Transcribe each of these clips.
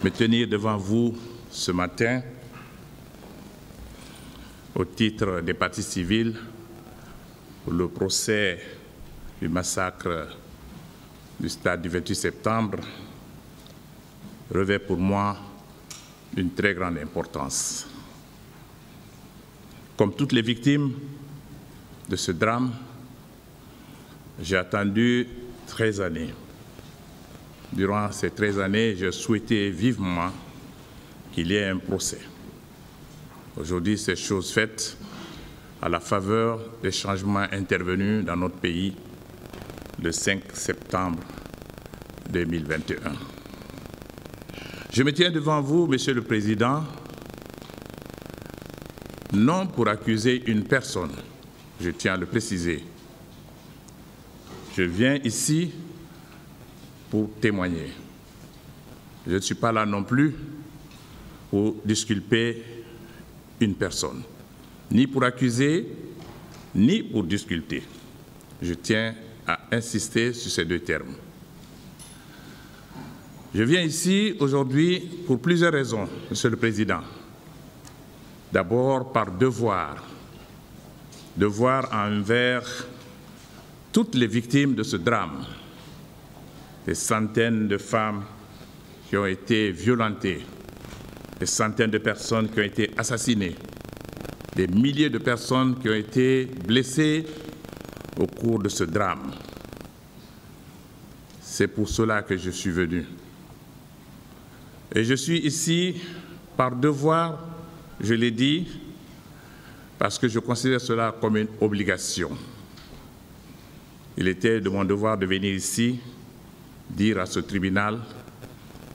me tenir devant vous ce matin au titre des parties civiles pour le procès du massacre du stade du 28 septembre revêt pour moi une très grande importance. Comme toutes les victimes de ce drame, j'ai attendu 13 années. Durant ces 13 années, je souhaitais vivement qu'il y ait un procès. Aujourd'hui, c'est chose faite à la faveur des changements intervenus dans notre pays le 5 septembre 2021. Je me tiens devant vous, Monsieur le Président, non pour accuser une personne, je tiens à le préciser. Je viens ici pour témoigner. Je ne suis pas là non plus pour disculper une personne, ni pour accuser, ni pour disculper. Je tiens à insister sur ces deux termes. Je viens ici aujourd'hui pour plusieurs raisons, Monsieur le Président. D'abord par devoir envers toutes les victimes de ce drame, des centaines de femmes qui ont été violentées, des centaines de personnes qui ont été assassinées, des milliers de personnes qui ont été blessées au cours de ce drame. C'est pour cela que je suis venu. Et je suis ici par devoir, je l'ai dit, parce que je considère cela comme une obligation. Il était de mon devoir de venir ici dire à ce tribunal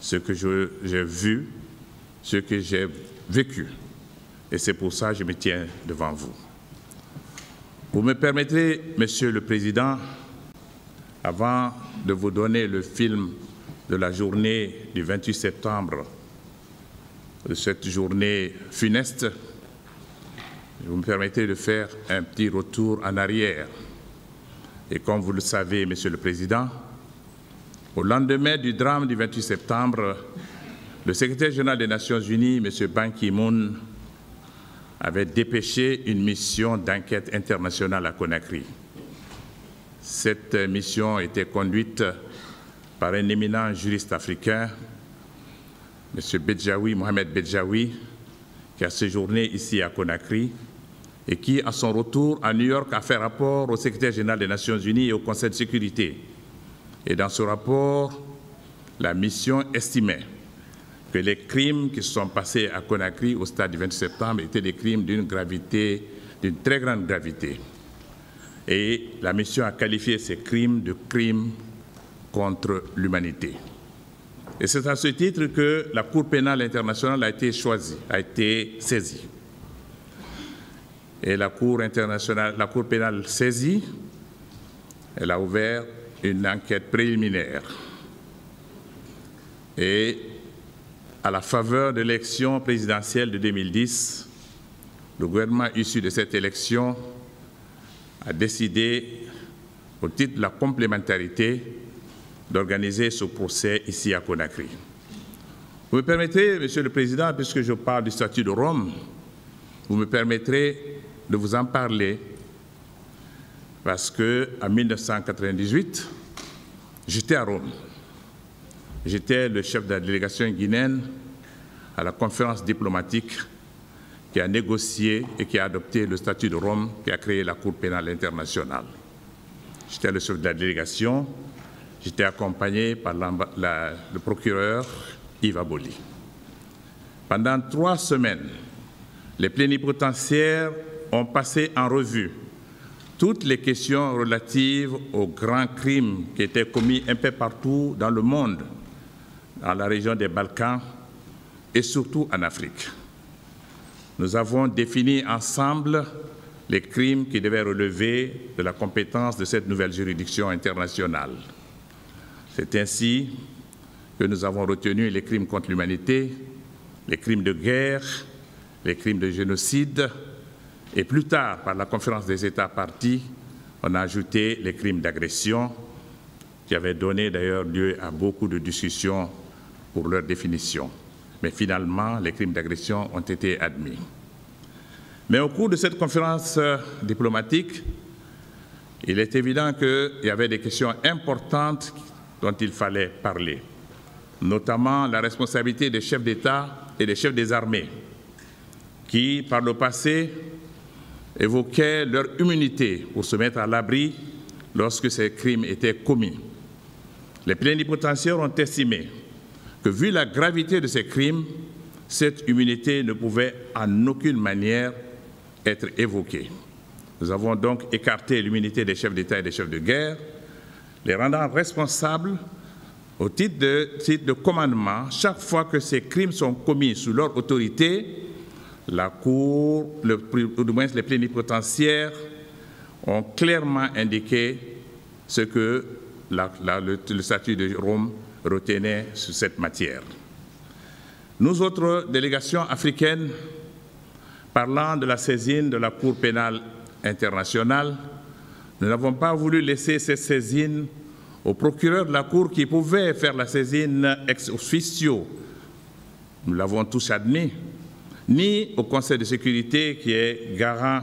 ce que j'ai vu, ce que j'ai vécu. Et c'est pour ça que je me tiens devant vous. Vous me permettrez, Monsieur le Président, avant de vous donner le film de la journée du 28 septembre, de cette journée funeste, vous me permettez de faire un petit retour en arrière. Et comme vous le savez, Monsieur le Président, au lendemain du drame du 28 septembre, le secrétaire général des Nations Unies, M. Ban Ki-moon, avait dépêché une mission d'enquête internationale à Conakry. Cette mission était conduite par un éminent juriste africain, M. Bedjaoui, Mohamed Bedjaoui, qui a séjourné ici à Conakry et qui, à son retour à New York, a fait rapport au secrétaire général des Nations Unies et au Conseil de sécurité. Et dans ce rapport, la mission estimait que les crimes qui se sont passés à Conakry au stade du 28 septembre étaient des crimes d'une gravité, d'une très grande gravité. Et la mission a qualifié ces crimes de crimes contre l'humanité. Et c'est à ce titre que la Cour pénale internationale a été choisie, a été saisie. Et la Cour pénale saisie, elle a ouvert une enquête préliminaire. Et à la faveur de l'élection présidentielle de 2010, le gouvernement issu de cette élection a décidé, au titre de la complémentarité, d'organiser ce procès ici à Conakry. Vous me permettrez, Monsieur le Président, puisque je parle du statut de Rome, vous me permettrez de vous en parler parce qu'en 1998, j'étais à Rome. J'étais le chef de la délégation guinéenne à la conférence diplomatique qui a négocié et qui a adopté le statut de Rome qui a créé la Cour pénale internationale. J'étais le chef de la délégation, j'étais accompagné par le procureur Yves Aboli. Pendant 3 semaines, les plénipotentiaires ont passé en revue toutes les questions relatives aux grands crimes qui étaient commis un peu partout dans le monde, dans la région des Balkans et surtout en Afrique. Nous avons défini ensemble les crimes qui devaient relever de la compétence de cette nouvelle juridiction internationale. C'est ainsi que nous avons retenu les crimes contre l'humanité, les crimes de guerre, les crimes de génocide, et plus tard, par la conférence des États parties, on a ajouté les crimes d'agression, qui avaient donné d'ailleurs lieu à beaucoup de discussions pour leur définition. Mais finalement, les crimes d'agression ont été admis. Mais au cours de cette conférence diplomatique, il est évident qu'il y avait des questions importantes dont il fallait parler, notamment la responsabilité des chefs d'État et des chefs des armées, qui, par le passé, évoquaient leur immunité pour se mettre à l'abri lorsque ces crimes étaient commis. Les plénipotentiaires ont estimé que, vu la gravité de ces crimes, cette immunité ne pouvait en aucune manière être évoquée. Nous avons donc écarté l'immunité des chefs d'État et des chefs de guerre, les rendant responsables au titre de commandement. Chaque fois que ces crimes sont commis sous leur autorité, la Cour, ou du moins les plénipotentiaires, ont clairement indiqué ce que le statut de Rome retenait sur cette matière. Nous autres délégations africaines, parlant de la saisine de la Cour pénale internationale, nous n'avons pas voulu laisser cette saisine au procureur de la Cour qui pouvait faire la saisine ex officio, nous l'avons tous admis, ni au Conseil de sécurité qui est garant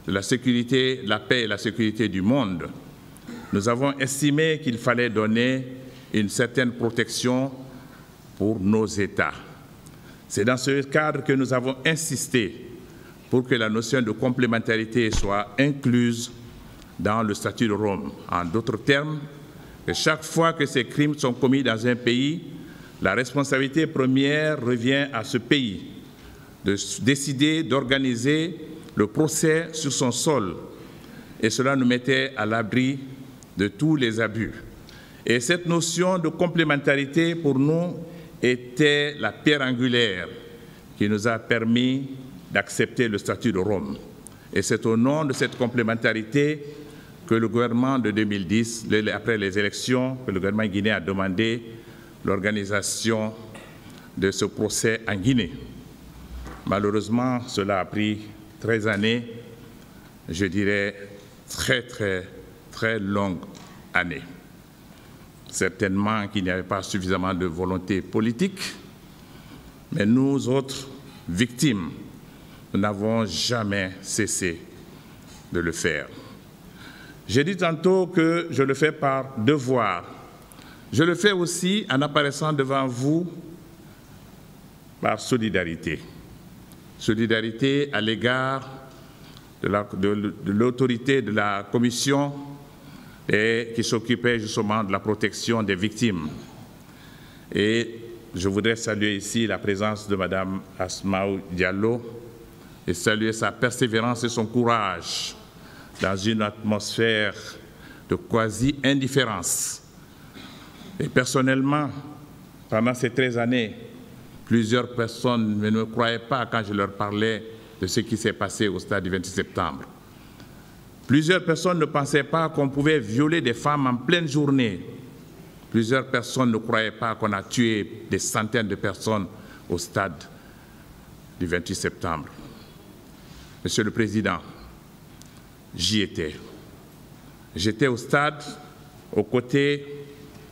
de la sécurité, la paix et la sécurité du monde. Nous avons estimé qu'il fallait donner une certaine protection pour nos États. C'est dans ce cadre que nous avons insisté pour que la notion de complémentarité soit incluse dans le statut de Rome. En d'autres termes, que chaque fois que ces crimes sont commis dans un pays, la responsabilité première revient à ce pays de décider d'organiser le procès sur son sol. Et cela nous mettait à l'abri de tous les abus. Et cette notion de complémentarité, pour nous, était la pierre angulaire qui nous a permis d'accepter le statut de Rome. Et c'est au nom de cette complémentarité que le gouvernement de 2010, après les élections, que le gouvernement guinéen a demandé l'organisation de ce procès en Guinée. Malheureusement, cela a pris 13 années, je dirais très longues années. Certainement qu'il n'y avait pas suffisamment de volonté politique, mais nous autres victimes, nous n'avons jamais cessé de le faire. J'ai dit tantôt que je le fais par devoir. Je le fais aussi en apparaissant devant vous par solidarité. Solidarité à l'égard de l'autorité de la commission qui s'occupait justement de la protection des victimes. Et je voudrais saluer ici la présence de Mme Asmaou Diallo et saluer sa persévérance et son courage dans une atmosphère de quasi-indifférence. Et personnellement, pendant ces 13 années, plusieurs personnes ne me croyaient pas quand je leur parlais de ce qui s'est passé au stade du 26 septembre. Plusieurs personnes ne pensaient pas qu'on pouvait violer des femmes en pleine journée. Plusieurs personnes ne croyaient pas qu'on a tué des centaines de personnes au stade du 28 septembre. Monsieur le Président, j'y étais. J'étais au stade aux côtés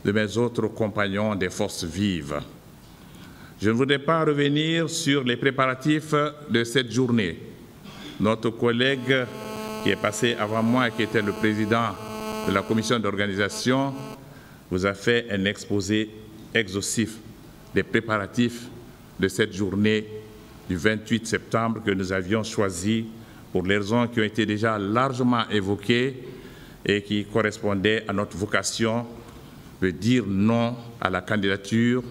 de mes autres compagnons des forces vives. Je ne voudrais pas revenir sur les préparatifs de cette journée. Notre collègue qui est passé avant moi et qui était le président de la commission d'organisation vous a fait un exposé exhaustif des préparatifs de cette journée du 28 septembre que nous avions choisi pour les raisons qui ont été déjà largement évoquées et qui correspondaient à notre vocation de dire non à la candidature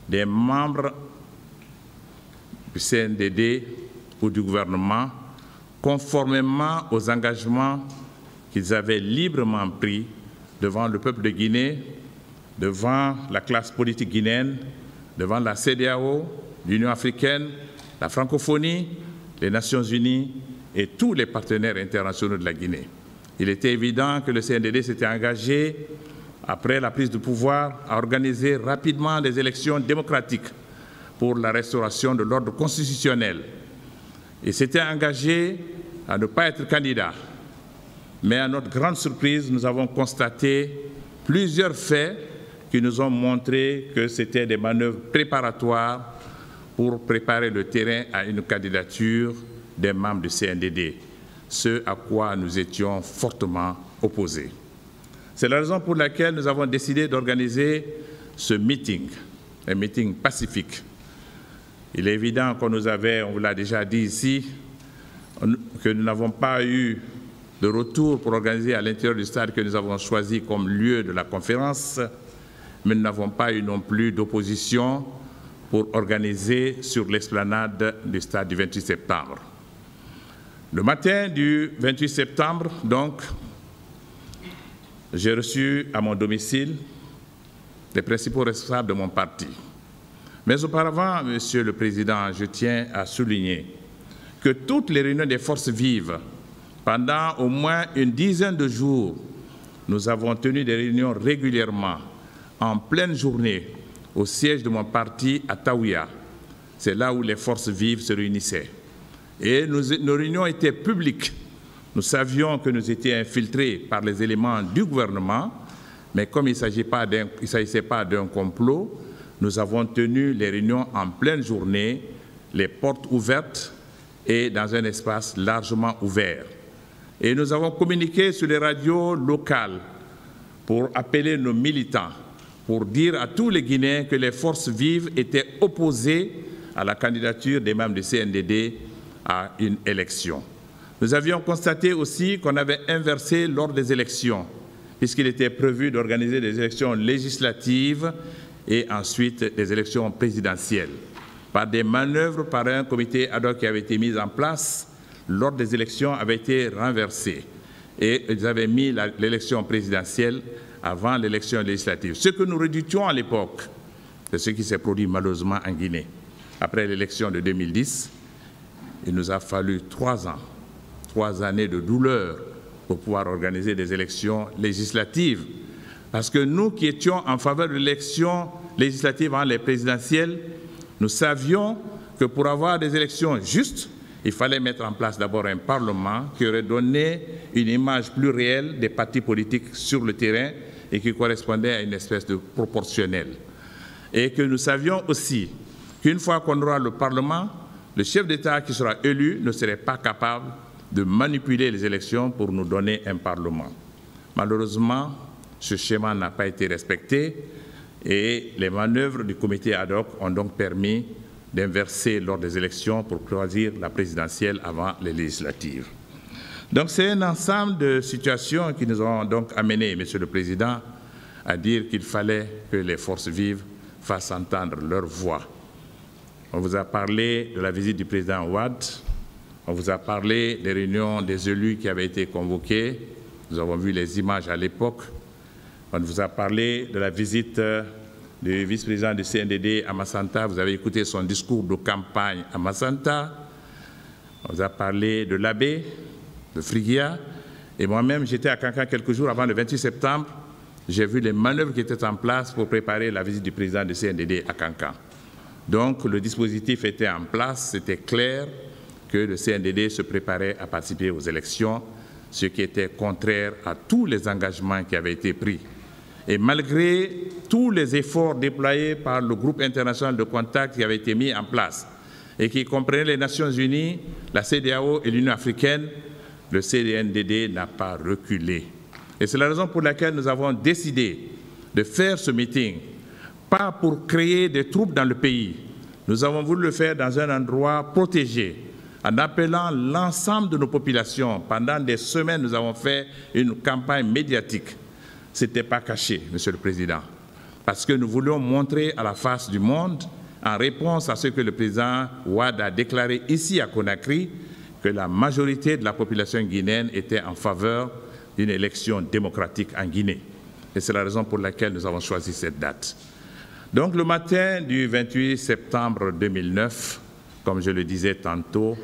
des membres du CNDD ou du gouvernement, conformément aux engagements qu'ils avaient librement pris devant le peuple de Guinée, devant la classe politique guinéenne, devant la CEDEAO, l'Union africaine, la francophonie, les Nations unies et tous les partenaires internationaux de la Guinée. Il était évident que le CNDD s'était engagé, après la prise de pouvoir, à organiser rapidement des élections démocratiques pour la restauration de l'ordre constitutionnel. Et s'était engagé à ne pas être candidat. Mais à notre grande surprise, nous avons constaté plusieurs faits qui nous ont montré que c'était des manœuvres préparatoires pour préparer le terrain à une candidature des membres du CNDD, ce à quoi nous étions fortement opposés. C'est la raison pour laquelle nous avons décidé d'organiser ce meeting, un meeting pacifique. Il est évident qu'on nous avait, on vous l'a déjà dit ici, que nous n'avons pas eu de retour pour organiser à l'intérieur du stade que nous avons choisi comme lieu de la conférence, mais nous n'avons pas eu non plus d'opposition pour organiser sur l'esplanade du stade du 28 septembre. Le matin du 28 septembre, donc, j'ai reçu à mon domicile les principaux responsables de mon parti. Mais auparavant, Monsieur le Président, je tiens à souligner que toutes les réunions des forces vives, pendant au moins une dizaine de jours, nous avons tenu des réunions régulièrement, en pleine journée, au siège de mon parti à Taouya. C'est là où les forces vives se réunissaient. Et nos réunions étaient publiques. Nous savions que nous étions infiltrés par les éléments du gouvernement, mais comme il ne s'agissait pas d'un complot, nous avons tenu les réunions en pleine journée, les portes ouvertes et dans un espace largement ouvert. Et nous avons communiqué sur les radios locales pour appeler nos militants, pour dire à tous les Guinéens que les forces vives étaient opposées à la candidature des membres du CNDD à une élection. Nous avions constaté aussi qu'on avait inversé l'ordre des élections, puisqu'il était prévu d'organiser des élections législatives et ensuite des élections présidentielles. Par des manœuvres par un comité ad hoc qui avait été mis en place, l'ordre des élections avait été renversé et ils avaient mis l'élection présidentielle avant l'élection législative. Ce que nous redoutions à l'époque, c'est ce qui s'est produit malheureusement en Guinée. Après l'élection de 2010, il nous a fallu 3 ans, 3 années de douleur pour pouvoir organiser des élections législatives. Parce que nous qui étions en faveur de l'élection législative avant les présidentielles, nous savions que pour avoir des élections justes, il fallait mettre en place d'abord un Parlement qui aurait donné une image plus réelle des partis politiques sur le terrain et qui correspondait à une espèce de proportionnel. Et que nous savions aussi qu'une fois qu'on aura le Parlement, le chef d'État qui sera élu ne serait pas capable de manipuler les élections pour nous donner un Parlement. Malheureusement, ce schéma n'a pas été respecté et les manœuvres du comité ad hoc ont donc permis d'inverser l'ordre des élections pour choisir la présidentielle avant les législatives. Donc c'est un ensemble de situations qui nous ont donc amené, Monsieur le Président, à dire qu'il fallait que les forces vives fassent entendre leur voix. On vous a parlé de la visite du président Ouad, on vous a parlé des réunions des élus qui avaient été convoquées, nous avons vu les images à l'époque, on vous a parlé de la visite du vice-président du CNDD à Massanta, vous avez écouté son discours de campagne à Massanta, on vous a parlé de l'abbé, de Frigia, et moi-même j'étais à Kankan quelques jours avant le 28 septembre, j'ai vu les manœuvres qui étaient en place pour préparer la visite du président du CNDD à Kankan. Donc le dispositif était en place, c'était clair que le CNDD se préparait à participer aux élections, ce qui était contraire à tous les engagements qui avaient été pris. Et malgré tous les efforts déployés par le groupe international de contact qui avait été mis en place et qui comprenait les Nations Unies, la CEDEAO et l'Union africaine, le CNDD n'a pas reculé. Et c'est la raison pour laquelle nous avons décidé de faire ce meeting, pas pour créer des troubles dans le pays. Nous avons voulu le faire dans un endroit protégé, en appelant l'ensemble de nos populations. Pendant des semaines, nous avons fait une campagne médiatique. Ce n'était pas caché, Monsieur le Président, parce que nous voulions montrer à la face du monde, en réponse à ce que le président Ouad a déclaré ici à Conakry, que la majorité de la population guinéenne était en faveur d'une élection démocratique en Guinée. Et c'est la raison pour laquelle nous avons choisi cette date. Donc le matin du 28 septembre 2009, comme je le disais tantôt,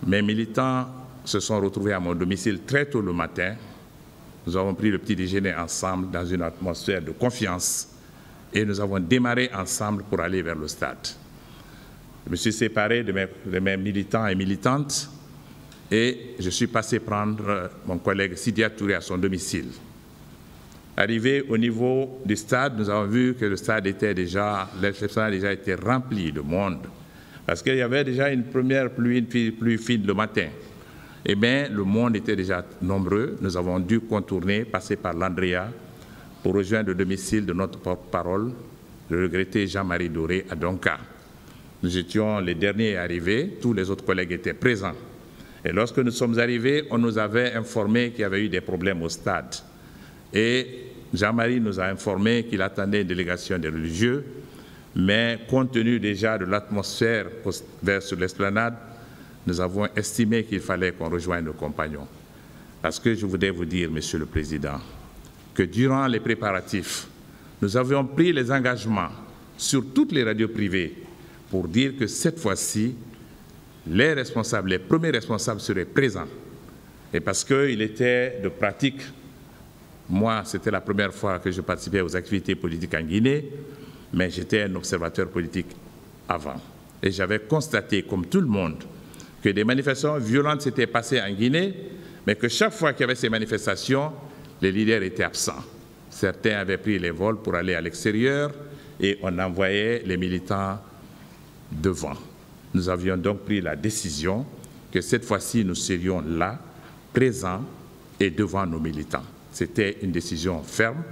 mes militants se sont retrouvés à mon domicile très tôt le matin. Nous avons pris le petit déjeuner ensemble dans une atmosphère de confiance et nous avons démarré ensemble pour aller vers le stade. Je me suis séparé de mes militants et militantes et je suis passé prendre mon collègue Sidia Touré à son domicile. Arrivé au niveau du stade, nous avons vu que le stade était déjà, l'exception a déjà été rempli de monde. Parce qu'il y avait déjà une première pluie fine le matin. Eh bien, le monde était déjà nombreux. Nous avons dû contourner, passer par l'Andrea pour rejoindre le domicile de notre porte-parole, le regretté Jean-Marie Doré à Donka. Nous étions les derniers arrivés, tous les autres collègues étaient présents. Et lorsque nous sommes arrivés, on nous avait informé qu'il y avait eu des problèmes au stade. Et Jean-Marie nous a informé qu'il attendait une délégation des religieux, mais compte tenu déjà de l'atmosphère vers sur l'esplanade, nous avons estimé qu'il fallait qu'on rejoigne nos compagnons. Parce que je voudrais vous dire, Monsieur le Président, que durant les préparatifs, nous avions pris les engagements sur toutes les radios privées pour dire que cette fois-ci, les responsables, les premiers responsables seraient présents. Et parce qu'il était de pratique, moi, c'était la première fois que je participais aux activités politiques en Guinée, mais j'étais un observateur politique avant. Et j'avais constaté, comme tout le monde, que des manifestations violentes s'étaient passées en Guinée, mais que chaque fois qu'il y avait ces manifestations, les leaders étaient absents. Certains avaient pris les vols pour aller à l'extérieur et on envoyait les militants devant. Nous avions donc pris la décision que cette fois-ci, nous serions là, présents et devant nos militants. C'était une décision ferme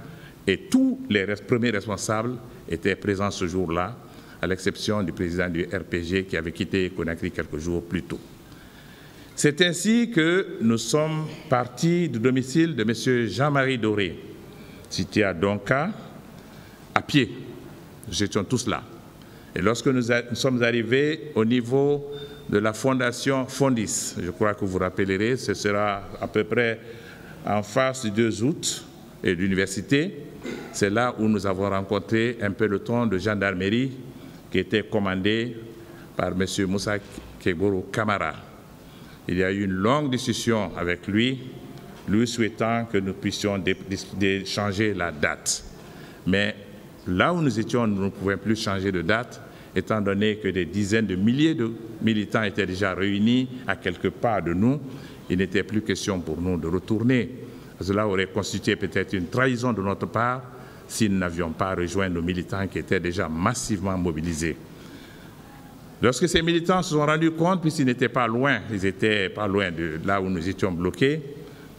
et tous les premiers responsables étaient présents ce jour-là, à l'exception du président du RPG qui avait quitté Conakry quelques jours plus tôt. C'est ainsi que nous sommes partis du domicile de M. Jean-Marie Doré, situé à Donka, à pied. Nous étions tous là. Et lorsque nous sommes arrivés au niveau de la fondation Fondis, je crois que vous vous rappellerez, ce sera à peu près en face du 2 août et de l'université, c'est là où nous avons rencontré un peloton de gendarmerie qui était commandé par M. Moussa Kegoro Kamara. Il y a eu une longue discussion avec lui souhaitant que nous puissions changer la date. Mais là où nous étions, nous ne pouvions plus changer de date, étant donné que des dizaines de milliers de militants étaient déjà réunis à quelques pas de nous. Il n'était plus question pour nous de retourner. Cela aurait constitué peut-être une trahison de notre part si nous n'avions pas rejoint nos militants qui étaient déjà massivement mobilisés. Lorsque ces militants se sont rendus compte, puisqu'ils n'étaient pas loin, ils n'étaient pas loin de là où nous étions bloqués,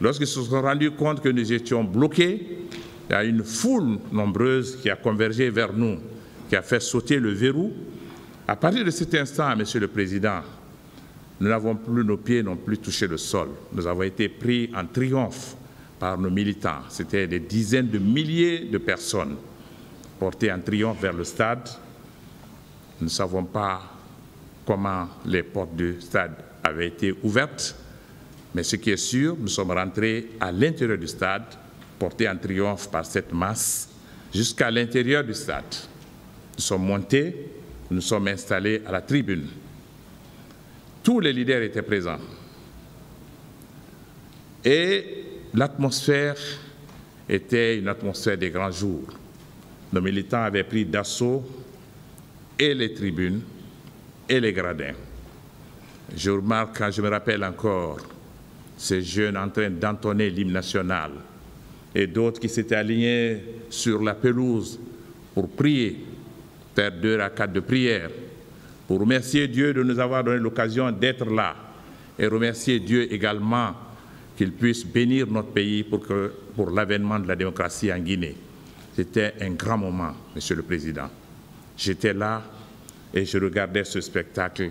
lorsqu'ils se sont rendus compte que nous étions bloqués, il y a une foule nombreuse qui a convergé vers nous, qui a fait sauter le verrou. À partir de cet instant, Monsieur le Président, nous n'avons plus, nos pieds n'ont plus touché le sol. Nous avons été pris en triomphe par nos militants. C'était des dizaines de milliers de personnes portées en triomphe vers le stade. Nous ne savons pas comment les portes du stade avaient été ouvertes, mais ce qui est sûr, nous sommes rentrés à l'intérieur du stade, portés en triomphe par cette masse, jusqu'à l'intérieur du stade. Nous sommes montés, nous sommes installés à la tribune. Tous les leaders étaient présents. Et l'atmosphère était une atmosphère des grands jours. Nos militants avaient pris d'assaut et les tribunes et les gradins. Je remarque, quand je me rappelle encore, ces jeunes en train d'entonner l'hymne national et d'autres qui s'étaient alignés sur la pelouse pour prier, faire 2 rakats de prière, pour remercier Dieu de nous avoir donné l'occasion d'être là et remercier Dieu également qu'il puisse bénir notre pays pour l'avènement de la démocratie en Guinée. C'était un grand moment, Monsieur le Président. J'étais là et je regardais ce spectacle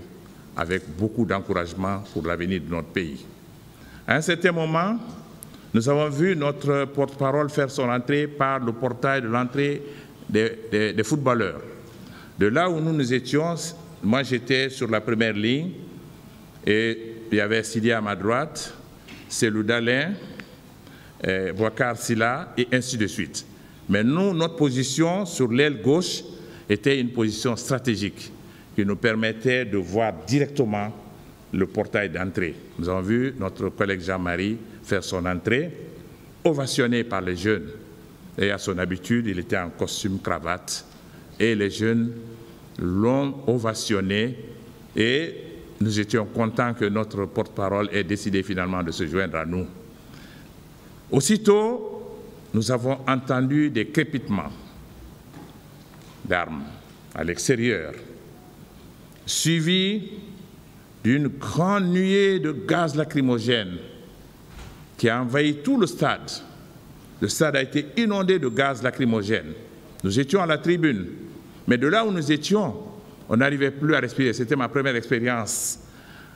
avec beaucoup d'encouragement pour l'avenir de notre pays. À un certain moment, nous avons vu notre porte-parole faire son entrée par le portail de l'entrée des footballeurs. De là où nous étions, moi j'étais sur la première ligne et il y avait Sidi à ma droite, Selou Dalin, Bouakar Silla et ainsi de suite. Mais nous, notre position sur l'aile gauche était une position stratégique qui nous permettait de voir directement le portail d'entrée. Nous avons vu notre collègue Jean-Marie faire son entrée, ovationné par les jeunes. Et à son habitude, il était en costume cravate. Et les jeunes l'ont ovationné et nous étions contents que notre porte-parole ait décidé finalement de se joindre à nous. Aussitôt, nous avons entendu des crépitements d'armes à l'extérieur, suivis d'une grande nuée de gaz lacrymogène qui a envahi tout le stade. Le stade a été inondé de gaz lacrymogène. Nous étions à la tribune, mais de là où nous étions, on n'arrivait plus à respirer. C'était ma première expérience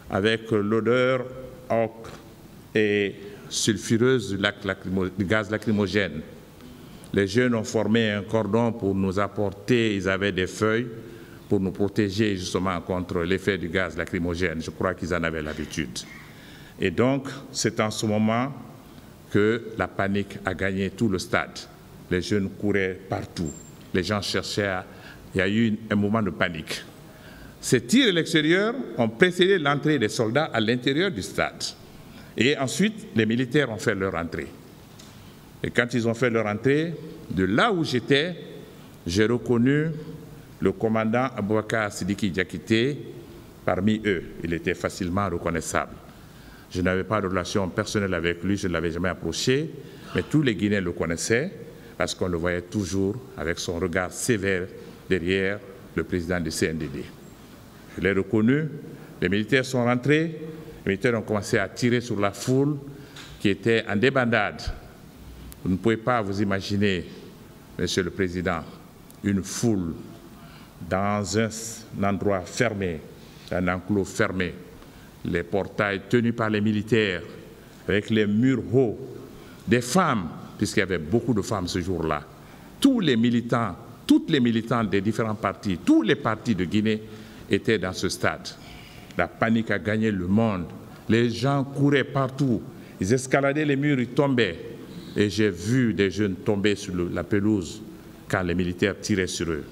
avec l'odeur ocre et sulfureuse du gaz lacrymogène. Les jeunes ont formé un cordon pour nous apporter, ils avaient des feuilles pour nous protéger justement contre l'effet du gaz lacrymogène. Je crois qu'ils en avaient l'habitude. Et donc, c'est en ce moment que la panique a gagné tout le stade. Les jeunes couraient partout. Les gens cherchaient. Il y a eu un moment de panique. Ces tirs à l'extérieur ont précédé l'entrée des soldats à l'intérieur du stade. Et ensuite, les militaires ont fait leur entrée. Et quand ils ont fait leur entrée, de là où j'étais, j'ai reconnu le commandant Aboubacar Sidiki Diakité parmi eux. Il était facilement reconnaissable. Je n'avais pas de relation personnelle avec lui, je ne l'avais jamais approché, mais tous les Guinéens le connaissaient parce qu'on le voyait toujours avec son regard sévère derrière le président du CNDD. Je l'ai reconnu, les militaires sont rentrés, les militaires ont commencé à tirer sur la foule qui était en débandade. Vous ne pouvez pas vous imaginer, Monsieur le Président, une foule dans un endroit fermé, un enclos fermé, les portails tenus par les militaires, avec les murs hauts, des femmes, puisqu'il y avait beaucoup de femmes ce jour-là, tous les militants, toutes les militantes des différents partis, tous les partis de Guinée étaient dans ce stade. La panique a gagné le monde. Les gens couraient partout. Ils escaladaient les murs, ils tombaient. Et j'ai vu des jeunes tomber sur la pelouse quand les militaires tiraient sur eux.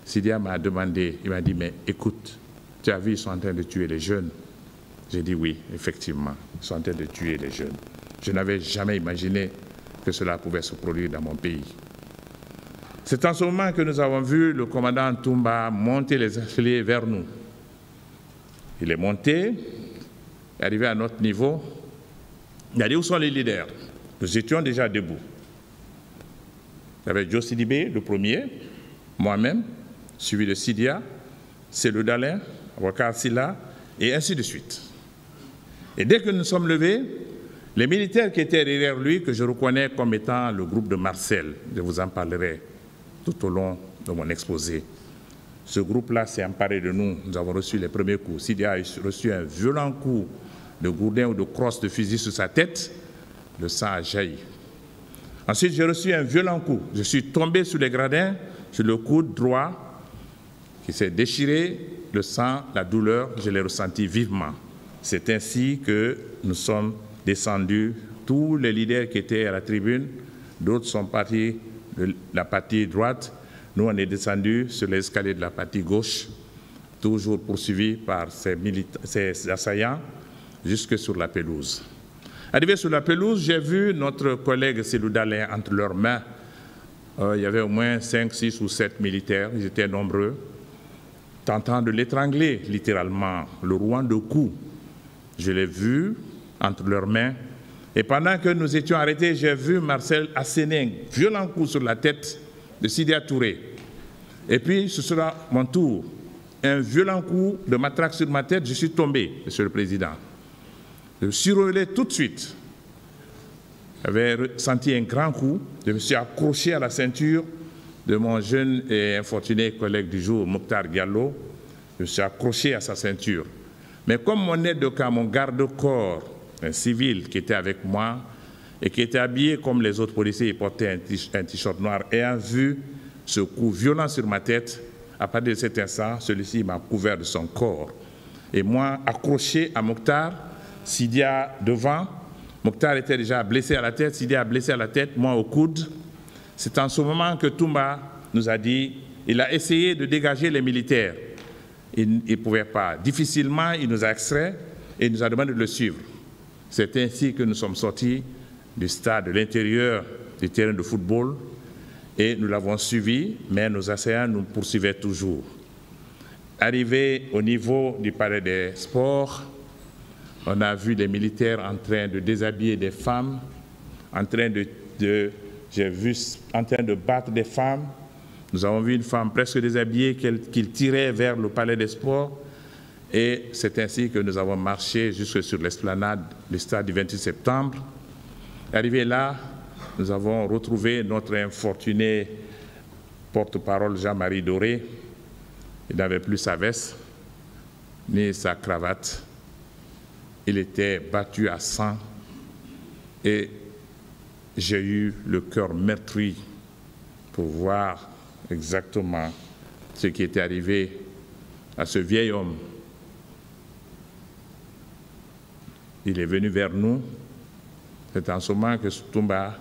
Sidia m'a demandé, il m'a dit, mais écoute, tu as vu, ils sont en train de tuer les jeunes. J'ai dit oui, effectivement, ils sont en train de tuer les jeunes. Je n'avais jamais imaginé que cela pouvait se produire dans mon pays. C'est en ce moment que nous avons vu le commandant Toumba monter les escaliers vers nous. Il est monté, arrivé à notre niveau. Il a dit, où sont les leaders? Nous étions déjà debout. Il y avait Joe Sidibé, le premier, moi-même, suivi de Sidia, Cellou Dalein, Aboubacar Silla, et ainsi de suite. Et dès que nous sommes levés, les militaires qui étaient derrière lui, que je reconnais comme étant le groupe de Marcel, je vous en parlerai tout au long de mon exposé. Ce groupe-là s'est emparé de nous. Nous avons reçu les premiers coups. Sidia a reçu un violent coup de gourdin ou de crosse de fusil sur sa tête. Le sang a jailli. Ensuite, j'ai reçu un violent coup. Je suis tombé sur les gradins, sur le coude droit qui s'est déchiré. Le sang, la douleur, je l'ai ressenti vivement. C'est ainsi que nous sommes descendus, tous les leaders qui étaient à la tribune, d'autres sont partis de la partie droite. Nous, on est descendus sur l'escalier de la partie gauche, toujours poursuivis par ces assaillants, jusque sur la pelouse. Arrivé sur la pelouse, j'ai vu notre collègue Cellou Dalein entre leurs mains. Il y avait au moins 5, 6 ou 7 militaires, ils étaient nombreux, tentant de l'étrangler, littéralement, le rouant de coups. Je l'ai vu entre leurs mains. Et pendant que nous étions arrêtés, j'ai vu Marcel asséner un violent coup sur la tête de Sidia Touré. Et puis, ce sera mon tour. Un violent coup de matraque sur ma tête, je suis tombé, Monsieur le Président. Je me suis relevé tout de suite. J'avais senti un grand coup. Je me suis accroché à la ceinture de mon jeune et infortuné collègue du jour, Mokhtar Diallo. Je me suis accroché à sa ceinture. Mais comme mon aide de camp, mon garde-corps, un civil qui était avec moi et qui était habillé comme les autres policiers, il portait un t-shirt noir, ayant vu ce coup violent sur ma tête, à partir de cet instant, celui-ci m'a couvert de son corps. Et moi, accroché à Mokhtar, Sidia devant, Mokhtar était déjà blessé à la tête, Sidia blessé à la tête, moi au coude. C'est en ce moment que Toumba nous a dit, il a essayé de dégager les militaires. Il ne pouvait pas. Difficilement, il nous a extraits et il nous a demandé de le suivre. C'est ainsi que nous sommes sortis du stade, de l'intérieur du terrain de football, et nous l'avons suivi, mais nos assaillants nous poursuivaient toujours. Arrivé au niveau du palais des sports, on a vu des militaires en train de déshabiller des femmes, en train de J'ai vu en train de battre des femmes. Nous avons vu une femme presque déshabillée qu'il tirait vers le palais des sports. Et c'est ainsi que nous avons marché jusque sur l'esplanade du stade du 28 septembre. Arrivé là, nous avons retrouvé notre infortuné porte-parole Jean-Marie Doré. Il n'avait plus sa veste ni sa cravate. Il était battu à sang et j'ai eu le cœur meurtri pour voir exactement ce qui était arrivé à ce vieil homme. Il est venu vers nous. C'est en ce moment que Toumba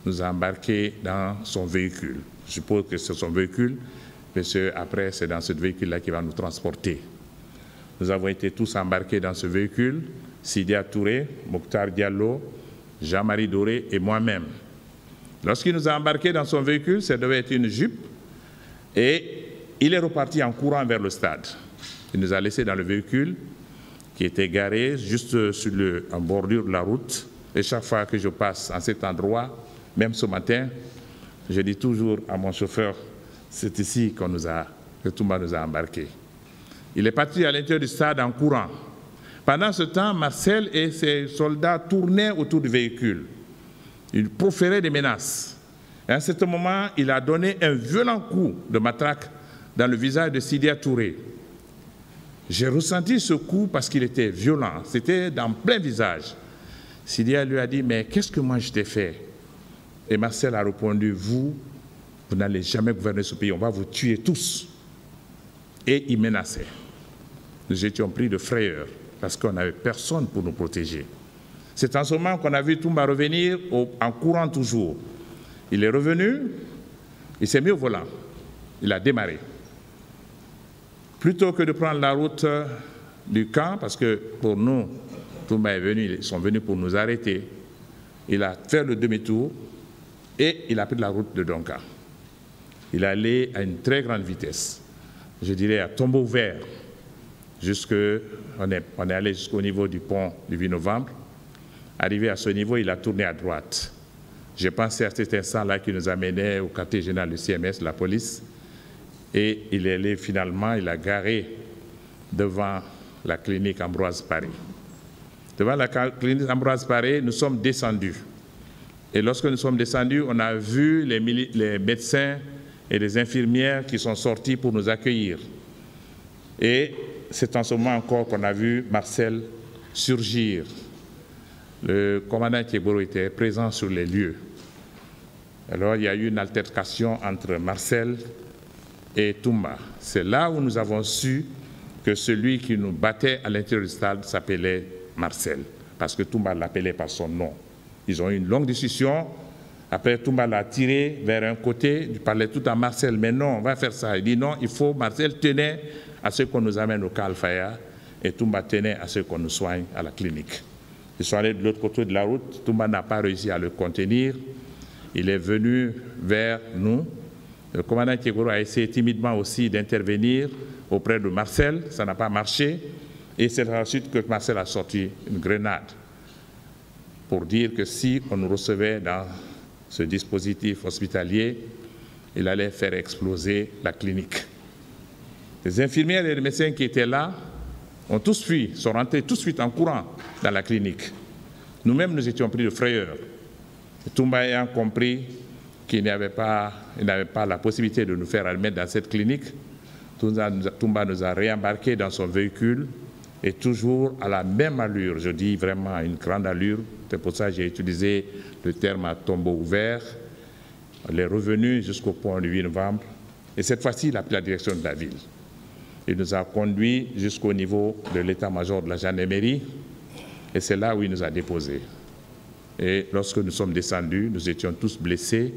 nous a embarqués dans son véhicule. Je suppose que c'est son véhicule, parce qu'après, c'est dans ce véhicule-là qu'il va nous transporter. Nous avons été tous embarqués dans ce véhicule, Sidia Touré, Mokhtar Diallo, Jean-Marie Doré et moi-même. Lorsqu'il nous a embarqués dans son véhicule, ça devait être une Jeep, et il est reparti en courant vers le stade. Il nous a laissés dans le véhicule qui était garé juste en bordure de la route. Et chaque fois que je passe en cet endroit, même ce matin, je dis toujours à mon chauffeur, c'est ici que Toumba nous a embarqués. Il est parti à l'intérieur du stade en courant. Pendant ce temps, Marcel et ses soldats tournaient autour du véhicule. Ils proféraient des menaces. Et à ce moment, il a donné un violent coup de matraque dans le visage de Sidia Touré. J'ai ressenti ce coup parce qu'il était violent. C'était dans plein visage. Sidia lui a dit, mais qu'est-ce que moi je t'ai fait? Et Marcel a répondu, vous n'allez jamais gouverner ce pays, on va vous tuer tous. Et il menaçait. Nous étions pris de frayeur parce qu'on n'avait personne pour nous protéger. C'est en ce moment qu'on a vu Toumba revenir en courant toujours. Il est revenu, il s'est mis au volant, il a démarré. Plutôt que de prendre la route du camp, parce que pour nous, Toumba est venu, ils sont venus pour nous arrêter, il a fait le demi-tour et il a pris la route de Donka. Il allait à une très grande vitesse, je dirais à tombeau ouvert. On est allé jusqu'au niveau du pont du 8 novembre. Arrivé à ce niveau, il a tourné à droite. J'ai pensé à cet instant-là qu'il nous amenait au quartier général du CMS, la police, et il est allé finalement, il a garé devant la clinique Ambroise Paré. Devant la clinique Ambroise Paré, nous sommes descendus. Et lorsque nous sommes descendus, on a vu les médecins et les infirmières qui sont sortis pour nous accueillir. Et c'est en ce moment encore qu'on a vu Marcel surgir. Le commandant Thieboro était présent sur les lieux. Alors il y a eu une altercation entre Marcel et Toumba. C'est là où nous avons su que celui qui nous battait à l'intérieur du stade s'appelait Marcel, parce que Toumba l'appelait par son nom. Ils ont eu une longue discussion. Après, Toumba l'a tiré vers un côté. Il parlait tout à Marcel, mais non, on va faire ça. Il dit non, il faut. Marcel tenait à ce qu'on nous amène au cas Al-Faya et Toumba tenait à ce qu'on nous soigne à la clinique. Ils sont allés de l'autre côté de la route. Toumba n'a pas réussi à le contenir. Il est venu vers nous. Le commandant Thieboro a essayé timidement aussi d'intervenir auprès de Marcel. Ça n'a pas marché. Et c'est ensuite que Marcel a sorti une grenade pour dire que si on nous recevait dans ce dispositif hospitalier, il allait faire exploser la clinique. Les infirmières et les médecins qui étaient là ont tous fui, sont rentrés tout de suite en courant dans la clinique. Nous-mêmes, nous étions pris de frayeur. Toumba ayant compris qu'il n'avait pas la possibilité de nous faire admettre dans cette clinique, Toumba nous a réembarqués dans son véhicule et toujours à la même allure, je dis vraiment à une grande allure, c'est pour ça que j'ai utilisé le terme à tombeau ouvert. Il est revenu jusqu'au pont du 8 novembre et cette fois-ci, il a pris la direction de la ville. Il nous a conduits jusqu'au niveau de l'état-major de la gendarmerie et c'est là où il nous a déposés. Et lorsque nous sommes descendus, nous étions tous blessés.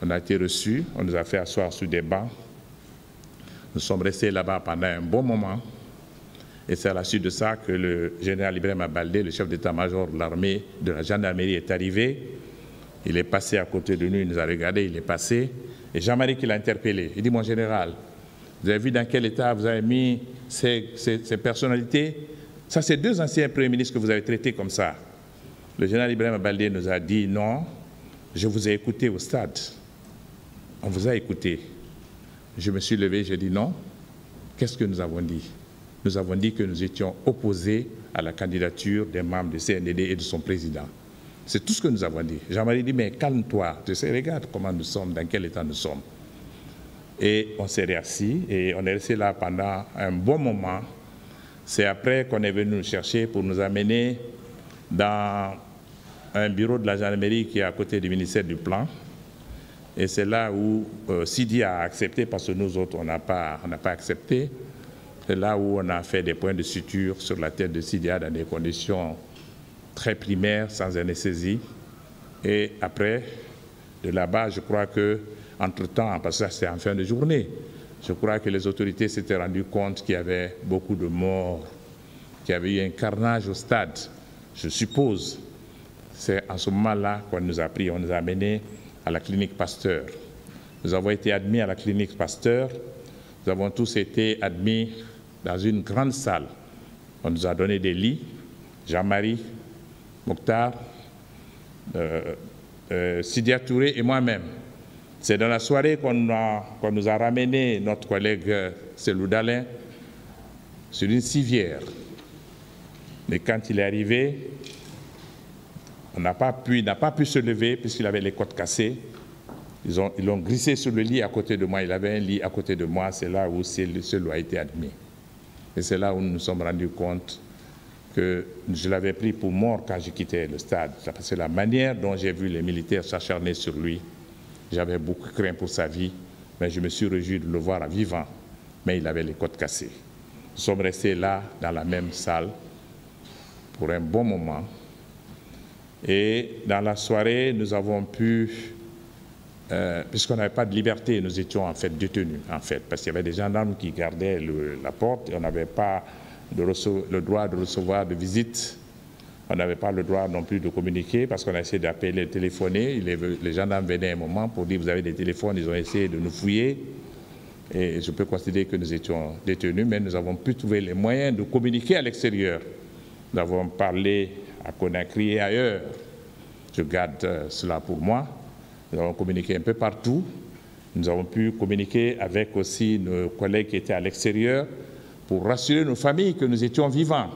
On a été reçus, on nous a fait asseoir sur des bancs. Nous sommes restés là-bas pendant un bon moment. Et c'est à la suite de ça que le général Ibrahima Baldé, le chef d'état-major de l'armée, de la gendarmerie, est arrivé. Il est passé à côté de nous, il nous a regardé, il est passé. Et Jean-Marie qui l'a interpellé. Il dit, mon général, vous avez vu dans quel état vous avez mis ces personnalités? Ça, c'est deux anciens premiers ministres que vous avez traités comme ça. Le général Ibrahima Baldé nous a dit non, Je vous ai écouté au stade. On vous a écouté. Je me suis levé, j'ai dit non. Qu'est-ce que nous avons dit? Nous avons dit que nous étions opposés à la candidature des membres du CNDD et de son président. C'est tout ce que nous avons dit. Jean-Marie dit, mais calme-toi, tu sais, regarde comment nous sommes, dans quel état nous sommes. Et on s'est réassis et on est resté là pendant un bon moment. C'est après qu'on est venu nous chercher pour nous amener dans un bureau de la gendarmerie qui est à côté du ministère du Plan. Et c'est là où Sidi a accepté, parce que nous autres, on n'a pas accepté. C'est là où on a fait des points de suture sur la tête de Sidia dans des conditions très primaires, sans anesthésie. Et après, de là-bas, je crois que, entre-temps, parce que ça c'était en fin de journée, je crois que les autorités s'étaient rendues compte qu'il y avait beaucoup de morts, qu'il y avait eu un carnage au stade. Je suppose, c'est en ce moment-là qu'on nous a pris, on nous a amenés à la clinique Pasteur. Nous avons été admis à la clinique Pasteur. Nous avons tous été admis dans une grande salle. On nous a donné des lits, Jean-Marie, Mokhtar, Sidia Touré et moi-même. C'est dans la soirée qu'on nous a ramené notre collègue Selou Dalin sur une civière. Mais quand il est arrivé, il n'a pas pu se lever puisqu'il avait les côtes cassées. Ils l'ont glissé sur le lit à côté de moi. Il avait un lit à côté de moi. C'est là où Selou a été admis. Et c'est là où nous nous sommes rendus compte que je l'avais pris pour mort quand j'ai quitté le stade. C'est la manière dont j'ai vu les militaires s'acharner sur lui. J'avais beaucoup craint pour sa vie, mais je me suis réjoui de le voir vivant. Mais il avait les côtes cassées. Nous sommes restés là, dans la même salle, pour un bon moment. Et dans la soirée, nous avons pu, puisqu'on n'avait pas de liberté, nous étions en fait détenus, parce qu'il y avait des gendarmes qui gardaient la porte et on n'avait pas le droit de recevoir de visites. On n'avait pas le droit non plus de communiquer parce qu'on a essayé d'appeler, de téléphoner. Les gendarmes venaient un moment pour dire vous avez des téléphones, ils ont essayé de nous fouiller. Et je peux considérer que nous étions détenus, mais nous avons pu trouver les moyens de communiquer à l'extérieur. Nous avons parlé à Conakry et ailleurs. Je garde cela pour moi. Nous avons communiqué un peu partout. Nous avons pu communiquer avec aussi nos collègues qui étaient à l'extérieur pour rassurer nos familles que nous étions vivants.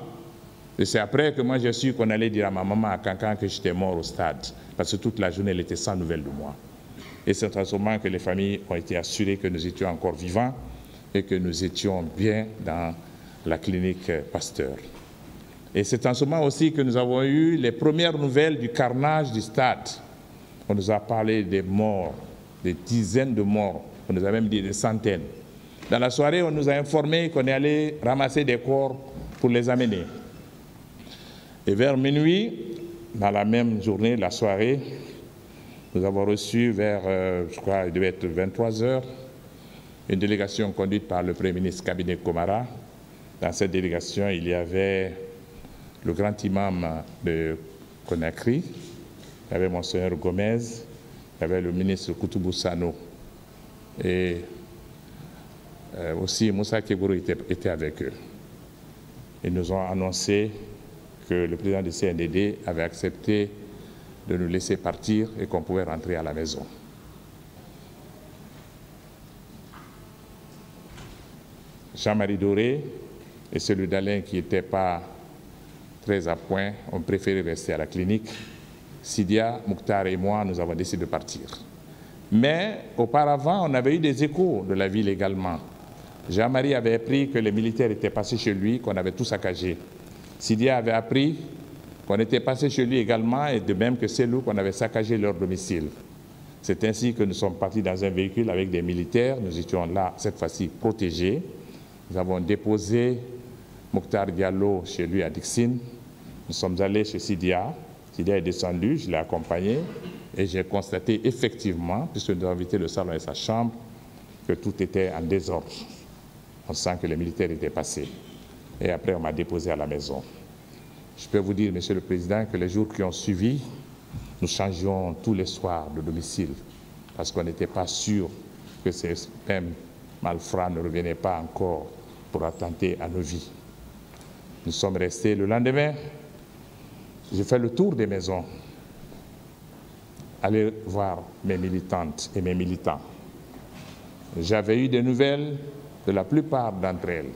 Et c'est après que moi j'ai su qu'on allait dire à ma maman à Cancan que j'étais mort au stade, parce que toute la journée elle était sans nouvelles de moi. Et c'est en ce moment que les familles ont été assurées que nous étions encore vivants et que nous étions bien dans la clinique Pasteur. Et c'est en ce moment aussi que nous avons eu les premières nouvelles du carnage du stade. On nous a parlé des morts, des dizaines de morts, on nous a même dit des centaines. Dans la soirée, on nous a informé qu'on est allé ramasser des corps pour les amener. Et vers minuit, dans la même journée, la soirée, nous avons reçu vers, je crois, il devait être 23 heures, une délégation conduite par le Premier ministre Cabinet Komara. Dans cette délégation, il y avait le grand imam de Conakry, il y avait Monseigneur Gomez, il y avait le ministre Koutoubou Sano et aussi Moussa Kebourou était avec eux. Ils nous ont annoncé que le président du CNDD avait accepté de nous laisser partir et qu'on pouvait rentrer à la maison. Jean-Marie Doré et celui d'Alain qui n'était pas très à point ont préféré rester à la clinique. Sidia, Mokhtar et moi, nous avons décidé de partir. Mais auparavant, on avait eu des échos de la ville également. Jean-Marie avait appris que les militaires étaient passés chez lui, qu'on avait tout saccagé. Sidia avait appris qu'on était passé chez lui également, et de même que Selou, qu'on avait saccagé leur domicile. C'est ainsi que nous sommes partis dans un véhicule avec des militaires. Nous étions là, cette fois-ci, protégés. Nous avons déposé Mokhtar Diallo chez lui à Dixine. Nous sommes allés chez Sidia. Sidia est descendu, je l'ai accompagné et j'ai constaté effectivement, puisque nous avons visité le salon et sa chambre, que tout était en désordre. On sent que les militaires étaient passés. Et après, on m'a déposé à la maison. Je peux vous dire, Monsieur le Président, que les jours qui ont suivi, nous changions tous les soirs de domicile parce qu'on n'était pas sûr que ces mêmes malfrats ne revenaient pas encore pour attenter à nos vies. Nous sommes restés le lendemain. J'ai fait le tour des maisons. allé voir mes militantes et mes militants. J'avais eu des nouvelles de la plupart d'entre elles.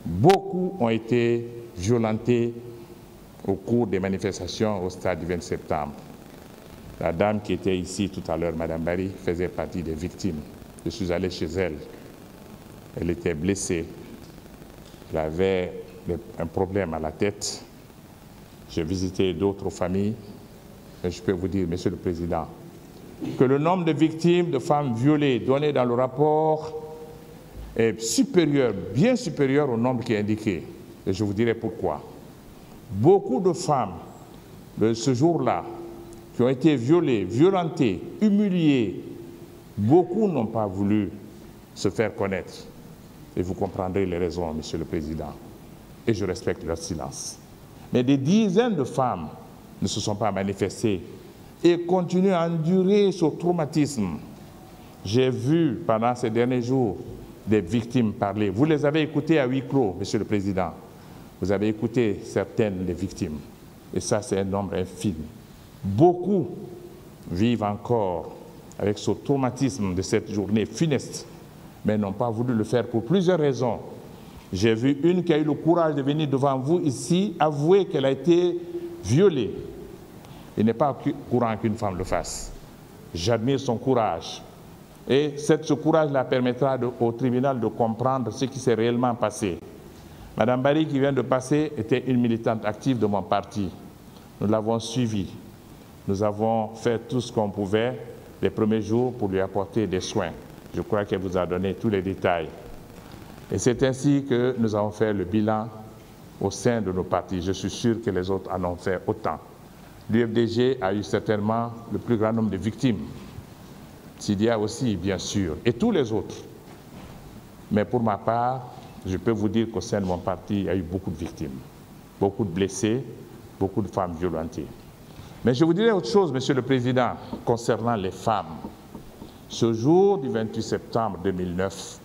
Beaucoup ont été violentés au cours des manifestations au stade du 20 septembre. La dame qui était ici tout à l'heure, Madame Barry, faisait partie des victimes. Je suis allé chez elle. Elle était blessée. Elle avait un problème à la tête. J'ai visité d'autres familles. Et je peux vous dire, Monsieur le Président, que le nombre de victimes de femmes violées donné dans le rapport est supérieur, bien supérieur au nombre qui est indiqué. Et je vous dirai pourquoi. Beaucoup de femmes de ce jour-là qui ont été violées, violentées, humiliées, beaucoup n'ont pas voulu se faire connaître. Et vous comprendrez les raisons, Monsieur le Président. Et je respecte leur silence. Mais des dizaines de femmes ne se sont pas manifestées et continuent à endurer ce traumatisme. J'ai vu pendant ces derniers jours des victimes parler. Vous les avez écoutées à huis clos, Monsieur le Président. Vous avez écouté certaines des victimes. Et ça, c'est un nombre infime. Beaucoup vivent encore avec ce traumatisme de cette journée funeste, mais n'ont pas voulu le faire pour plusieurs raisons. J'ai vu une qui a eu le courage de venir devant vous ici, avouer qu'elle a été violée. Il n'est pas courant qu'une femme le fasse. J'admire son courage. Et ce courage la permettra au tribunal de comprendre ce qui s'est réellement passé. Madame Barry, qui vient de passer, était une militante active de mon parti. Nous l'avons suivie. Nous avons fait tout ce qu'on pouvait les premiers jours pour lui apporter des soins. Je crois qu'elle vous a donné tous les détails. Et c'est ainsi que nous avons fait le bilan au sein de nos partis. Je suis sûr que les autres en ont fait autant. L'UFDG a eu certainement le plus grand nombre de victimes. Sidia aussi, bien sûr, et tous les autres. Mais pour ma part, je peux vous dire qu'au sein de mon parti, il y a eu beaucoup de victimes, beaucoup de blessés, beaucoup de femmes violentées. Mais je vous dirais autre chose, Monsieur le Président, concernant les femmes. Ce jour du 28 septembre 2009,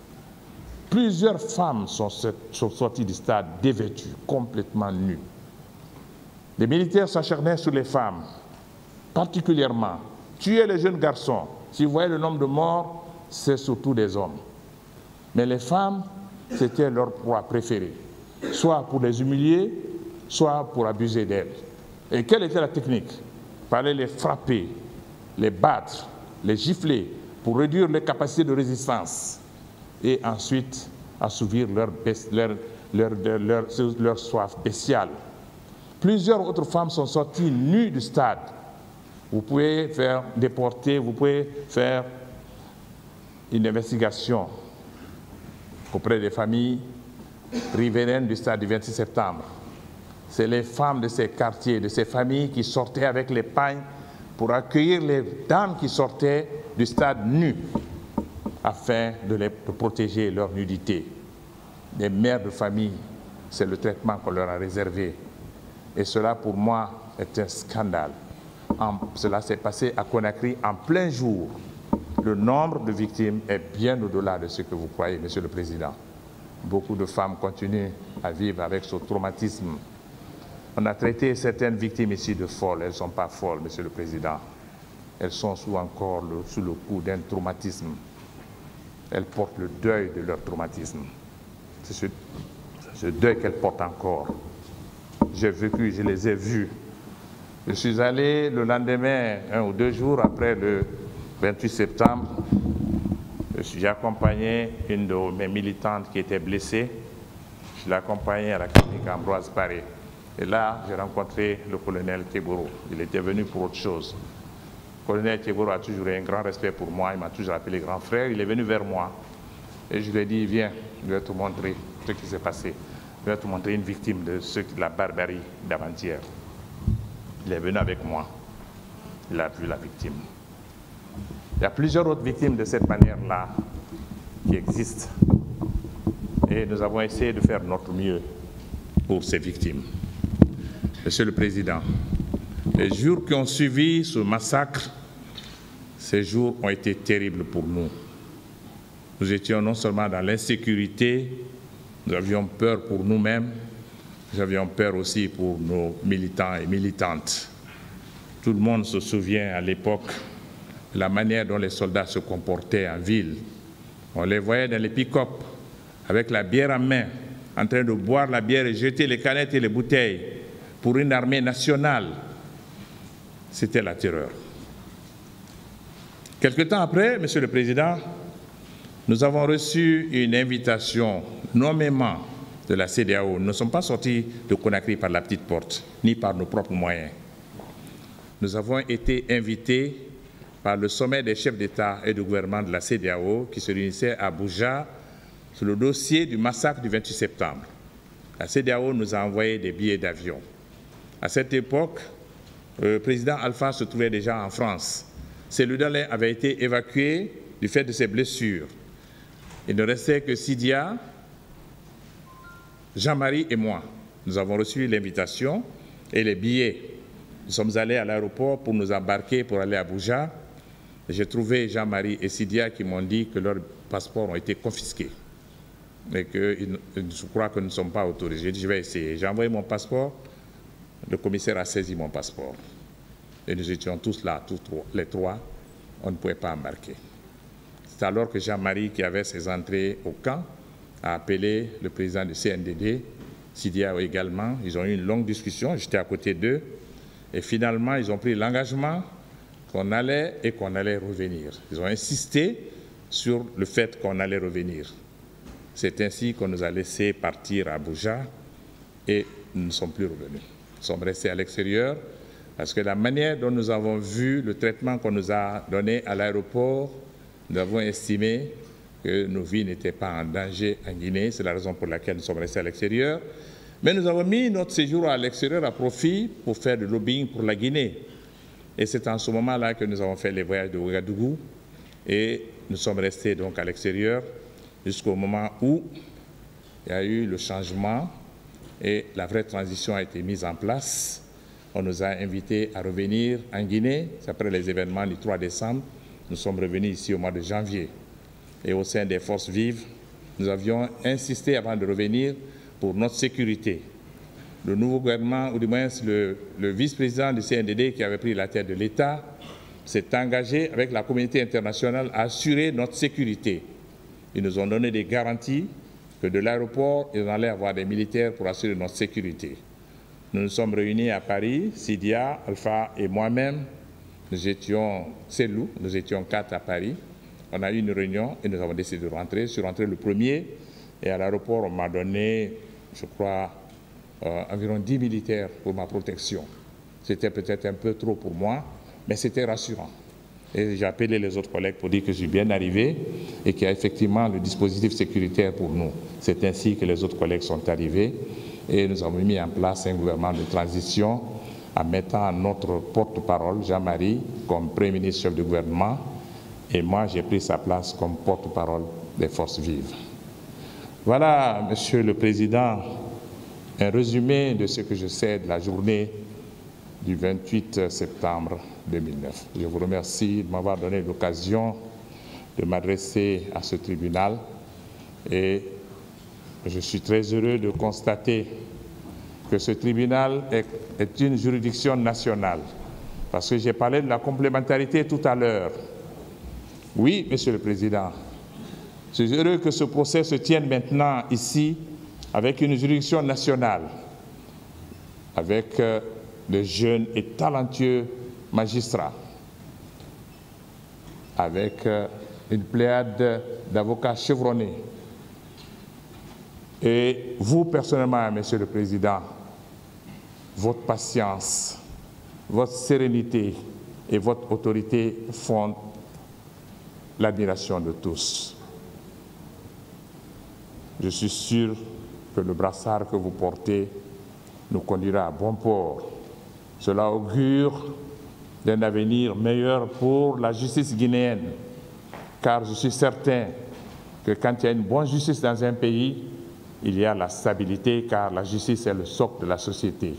plusieurs femmes sont sorties du stade dévêtues, complètement nues. Les militaires s'acharnaient sur les femmes, particulièrement, tuaient les jeunes garçons. Si vous voyez le nombre de morts, c'est surtout des hommes. Mais les femmes, c'était leur proie préférée, soit pour les humilier, soit pour abuser d'elles. Et quelle était la technique? Il fallait les frapper, les battre, les gifler pour réduire les capacités de résistance et ensuite assouvir leur soif bestiale. Plusieurs autres femmes sont sorties nues du stade. Vous pouvez faire déporter, vous pouvez faire une investigation auprès des familles riveraines du stade du 26 septembre. C'est les femmes de ces quartiers, de ces familles qui sortaient avec les pagnes pour accueillir les dames qui sortaient du stade nues afin de protéger leur nudité. Les mères de famille, c'est le traitement qu'on leur a réservé. Et cela, pour moi, est un scandale. Cela s'est passé à Conakry en plein jour. Le nombre de victimes est bien au-delà de ce que vous croyez, Monsieur le Président. Beaucoup de femmes continuent à vivre avec ce traumatisme. On a traité certaines victimes ici de folles. Elles ne sont pas folles, Monsieur le Président. Elles sont encore sous le coup d'un traumatisme. Elles portent le deuil de leur traumatisme. C'est ce deuil qu'elles portent encore. J'ai vécu, je les ai vus. Je suis allé le lendemain, 1 ou 2 jours après le 28 septembre. J'ai accompagné une de mes militantes qui était blessée. Je l'ai accompagnée à la clinique Ambroise Paré. Et là, j'ai rencontré le colonel Teboro. Il était venu pour autre chose. Le colonel Teboro a toujours eu un grand respect pour moi. Il m'a toujours appelé grand frère. Il est venu vers moi. Et je lui ai dit, viens, je vais te montrer ce qui s'est passé. Je vais te montrer une victime de la barbarie d'avant-hier. Il est venu avec moi. Il a vu la victime. Il y a plusieurs autres victimes de cette manière-là qui existent. Et nous avons essayé de faire notre mieux pour ces victimes. Monsieur le Président, les jours qui ont suivi ce massacre, ces jours ont été terribles pour nous. Nous étions non seulement dans l'insécurité, nous avions peur pour nous-mêmes, nous avions peur aussi pour nos militants et militantes. Tout le monde se souvient à l'époque de la manière dont les soldats se comportaient en ville. On les voyait dans les pick-up avec la bière en main, en train de boire la bière et jeter les canettes et les bouteilles pour une armée nationale. C'était la terreur. Quelque temps après, Monsieur le Président, nous avons reçu une invitation nommément de la CEDEAO. Nous ne sommes pas sortis de Conakry par la petite porte, ni par nos propres moyens. Nous avons été invités par le sommet des chefs d'État et de gouvernement de la CEDEAO qui se réunissait à Abuja sur le dossier du massacre du 28 septembre. La CEDEAO nous a envoyé des billets d'avion. À cette époque, le président Alpha se trouvait déjà en France. Cellou Dalein avait été évacué du fait de ses blessures. Il ne restait que Sidia, Jean-Marie et moi. Nous avons reçu l'invitation et les billets. Nous sommes allés à l'aéroport pour nous embarquer pour aller à Abuja. J'ai trouvé Jean-Marie et Sidia qui m'ont dit que leurs passeports ont été confisqués et que je crois que nous ne sommes pas autorisés. J'ai dit, je vais essayer. J'ai envoyé mon passeport. Le commissaire a saisi mon passeport. Et nous étions tous là, les trois. On ne pouvait pas embarquer. C'est alors que Jean-Marie, qui avait ses entrées au camp, a appelé le président du CNDD, Sidia également. Ils ont eu une longue discussion. J'étais à côté d'eux. Et finalement, ils ont pris l'engagement qu'on allait et qu'on allait revenir. Ils ont insisté sur le fait qu'on allait revenir. C'est ainsi qu'on nous a laissé partir à Abuja et nous ne sommes plus revenus. Nous sommes restés à l'extérieur parce que la manière dont nous avons vu le traitement qu'on nous a donné à l'aéroport, nous avons estimé que nos vies n'étaient pas en danger en Guinée. C'est la raison pour laquelle nous sommes restés à l'extérieur. Mais nous avons mis notre séjour à l'extérieur à profit pour faire du lobbying pour la Guinée. Et c'est en ce moment-là que nous avons fait les voyages de Ouagadougou et nous sommes restés donc à l'extérieur jusqu'au moment où il y a eu le changement et la vraie transition a été mise en place. On nous a invités à revenir en Guinée. C'est après les événements du 3 décembre. Nous sommes revenus ici au mois de janvier. Et au sein des forces vives, nous avions insisté avant de revenir pour notre sécurité. Le nouveau gouvernement, ou du moins le vice-président du CNDD qui avait pris la tête de l'État, s'est engagé avec la communauté internationale à assurer notre sécurité. Ils nous ont donné des garanties que de l'aéroport, ils allaient avoir des militaires pour assurer notre sécurité. Nous nous sommes réunis à Paris, Sidia, Alpha et moi-même. Nous étions Cellou, nous étions 4 à Paris. On a eu une réunion et nous avons décidé de rentrer. Je suis rentré le premier et à l'aéroport, on m'a donné, je crois, environ 10 militaires pour ma protection. C'était peut-être un peu trop pour moi, mais c'était rassurant. Et j'ai appelé les autres collègues pour dire que je suis bien arrivé et qu'il y a effectivement le dispositif sécuritaire pour nous. C'est ainsi que les autres collègues sont arrivés et nous avons mis en place un gouvernement de transition en mettant notre porte-parole, Jean-Marie, comme Premier ministre chef de gouvernement et moi j'ai pris sa place comme porte-parole des forces vives. Voilà, Monsieur le Président, un résumé de ce que je sais de la journée du 28 septembre 2009. Je vous remercie de m'avoir donné l'occasion de m'adresser à ce tribunal et je suis très heureux de constater que ce tribunal est une juridiction nationale parce que j'ai parlé de la complémentarité tout à l'heure. Oui, Monsieur le Président, je suis heureux que ce procès se tienne maintenant ici avec une juridiction nationale, avec de jeunes et talentueux magistrats, avec une pléiade d'avocats chevronnés. Et vous, personnellement, Monsieur le Président, votre patience, votre sérénité et votre autorité font l'admiration de tous. Je suis sûr que le brassard que vous portez nous conduira à bon port. Cela augure d'un avenir meilleur pour la justice guinéenne, car je suis certain que quand il y a une bonne justice dans un pays, il y a la stabilité, car la justice est le socle de la société.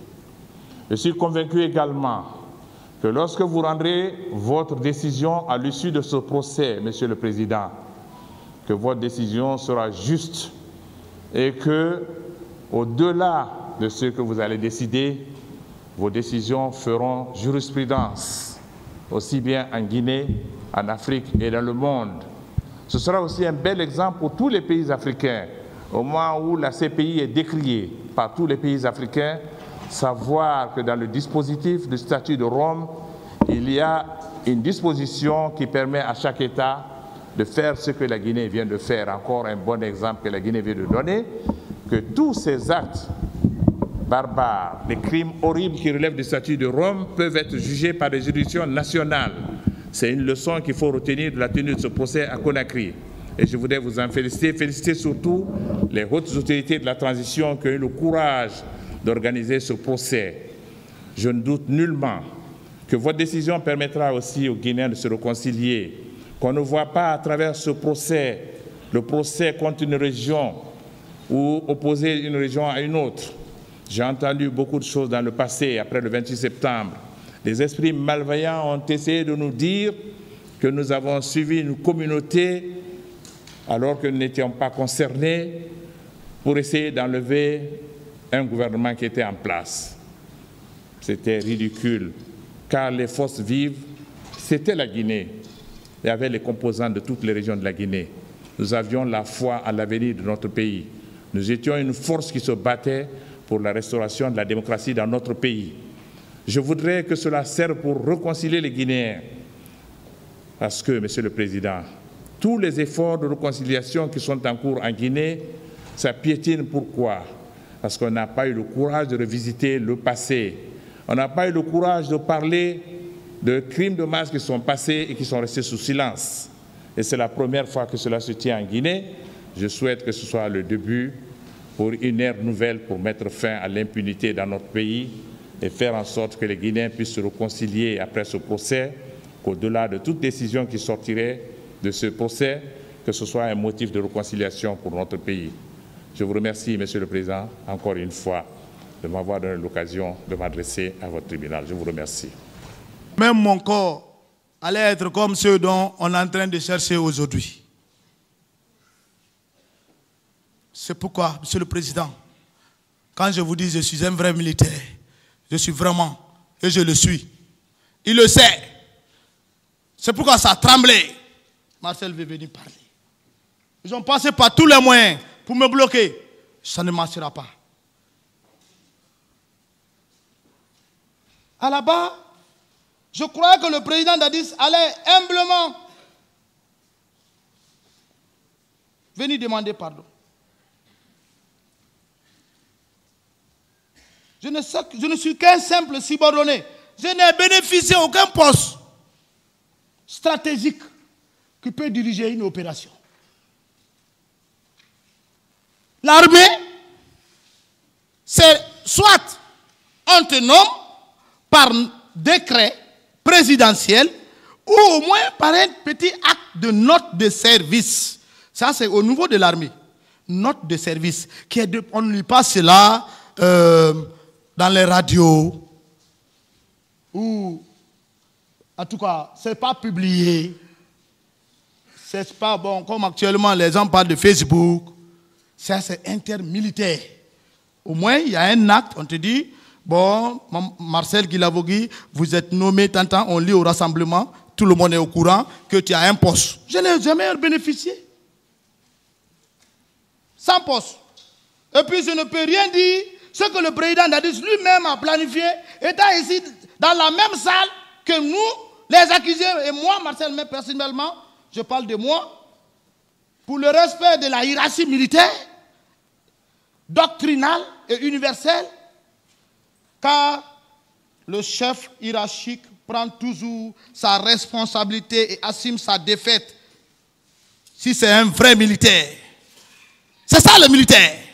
Je suis convaincu également que lorsque vous rendrez votre décision à l'issue de ce procès, Monsieur le Président, que votre décision sera juste et que, au-delà de ce que vous allez décider, vos décisions feront jurisprudence, aussi bien en Guinée, en Afrique et dans le monde. Ce sera aussi un bel exemple pour tous les pays africains. Au moment où la CPI est décriée par tous les pays africains, savoir que dans le dispositif du statut de Rome, il y a une disposition qui permet à chaque État de faire ce que la Guinée vient de faire. Encore un bon exemple que la Guinée vient de donner, que tous ces actes barbares, les crimes horribles qui relèvent du statut de Rome peuvent être jugés par des juridictions nationales. C'est une leçon qu'il faut retenir de la tenue de ce procès à Conakry. Et je voudrais vous en féliciter, féliciter surtout les hautes autorités de la transition qui ont eu le courage d'organiser ce procès. Je ne doute nullement que votre décision permettra aussi aux Guinéens de se réconcilier, qu'on ne voit pas à travers ce procès, le procès contre une région ou opposer une région à une autre. J'ai entendu beaucoup de choses dans le passé, après le 28 septembre. Les esprits malveillants ont essayé de nous dire que nous avons suivi une communauté alors que nous n'étions pas concernés pour essayer d'enlever un gouvernement qui était en place. C'était ridicule, car les forces vives, c'était la Guinée. Il y avait les composants de toutes les régions de la Guinée. Nous avions la foi à l'avenir de notre pays. Nous étions une force qui se battait pour la restauration de la démocratie dans notre pays. Je voudrais que cela serve pour réconcilier les Guinéens. Parce que, Monsieur le Président, tous les efforts de réconciliation qui sont en cours en Guinée, ça piétine. Pourquoi? Parce qu'on n'a pas eu le courage de revisiter le passé. On n'a pas eu le courage de parler de crimes de masse qui sont passés et qui sont restés sous silence. Et c'est la première fois que cela se tient en Guinée. Je souhaite que ce soit le début pour une ère nouvelle pour mettre fin à l'impunité dans notre pays et faire en sorte que les Guinéens puissent se réconcilier après ce procès, qu'au-delà de toute décision qui sortirait de ce procès, que ce soit un motif de réconciliation pour notre pays. Je vous remercie, Monsieur le Président, encore une fois, de m'avoir donné l'occasion de m'adresser à votre tribunal. Je vous remercie. Même mon corps allait être comme ceux dont on est en train de chercher aujourd'hui. C'est pourquoi, Monsieur le Président, quand je vous dis que je suis un vrai militaire, je suis vraiment, et je le suis. Il le sait. C'est pourquoi ça a tremblé. Marcel veut venir parler. Ils ont passé par tous les moyens pour me bloquer. Ça ne marchera pas. À la base, je croyais que le président Dadis allait humblement venir demander pardon. Je ne suis qu'un simple subordonné. Je n'ai bénéficié d'aucun poste stratégique qui peut diriger une opération. L'armée, c'est soit on te nomme par décret présidentiel ou au moins par un petit acte de note de service. Ça, c'est au niveau de l'armée. Note de service. On ne lit pas cela dans les radios ou, en tout cas, ce n'est pas publié. C'est pas bon, comme actuellement les gens parlent de Facebook. Ça, c'est intermilitaire. Au moins, il y a un acte, on te dit, bon, Marcel Guilavogui, vous êtes nommé tant, on lit au rassemblement, tout le monde est au courant que tu as un poste. Je n'ai jamais bénéficié. Sans poste. Et puis, je ne peux rien dire. Ce que le président Dadis lui-même a planifié, étant ici dans la même salle que nous, les accusés, et moi, Marcel, mais personnellement, je parle de moi, pour le respect de la hiérarchie militaire, doctrinale et universelle, car le chef hiérarchique prend toujours sa responsabilité et assume sa défaite si c'est un vrai militaire. C'est ça le militaire.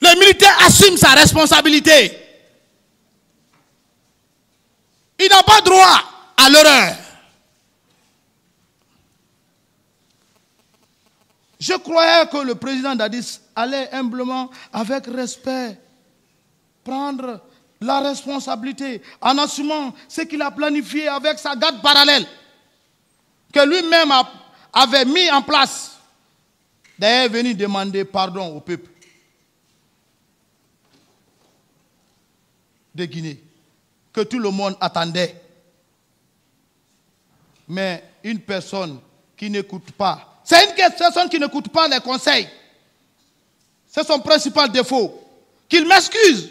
Le militaire assume sa responsabilité. Il n'a pas droit à l'erreur. Je croyais que le président Dadis allait humblement, avec respect, prendre la responsabilité en assumant ce qu'il a planifié avec sa garde parallèle, que lui-même avait mis en place. D'ailleurs, venir demander pardon au peuple. de Guinée que tout le monde attendait. Mais une personne qui n'écoute pas, c'est une personne qui n'écoute pas les conseils. C'est son principal défaut. Qu'il m'excuse.